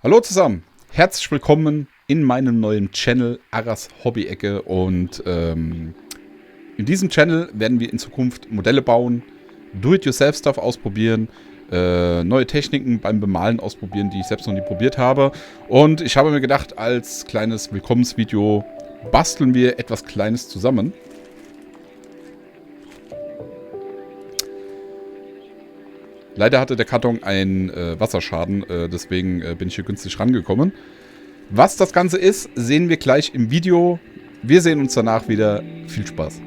Hallo zusammen, herzlich willkommen in meinem neuen Channel Arras Hobbyecke und in diesem Channel werden wir in Zukunft Modelle bauen, Do-it-yourself-Stuff ausprobieren, neue Techniken beim Bemalen ausprobieren, die ich selbst noch nie probiert habe. Und ich habe mir gedacht, als kleines Willkommensvideo basteln wir etwas Kleines zusammen. Leider hatte der Karton einen Wasserschaden, deswegen bin ich hier günstig rangekommen. Was das Ganze ist, sehen wir gleich im Video. Wir sehen uns danach wieder. Viel Spaß!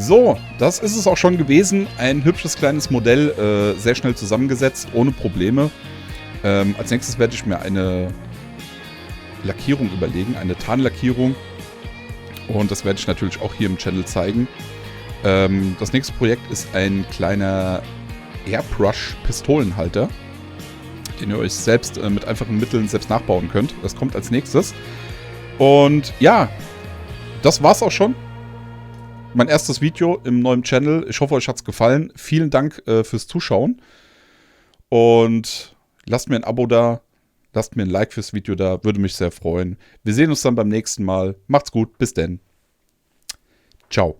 So, das ist es auch schon gewesen. Ein hübsches kleines Modell, sehr schnell zusammengesetzt, ohne Probleme. Als nächstes werde ich mir eine Lackierung überlegen, eine Tarnlackierung. Und das werde ich natürlich auch hier im Channel zeigen. Das nächste Projekt ist ein kleiner Airbrush-Pistolenhalter, den ihr euch selbst mit einfachen Mitteln selbst nachbauen könnt. Das kommt als nächstes. Und ja, das war's auch schon. Mein erstes Video im neuen Channel. Ich hoffe, euch hat's gefallen. Vielen Dank fürs Zuschauen. Und lasst mir ein Abo da. Lasst mir ein Like fürs Video da. Würde mich sehr freuen. Wir sehen uns dann beim nächsten Mal. Macht's gut. Bis denn. Ciao.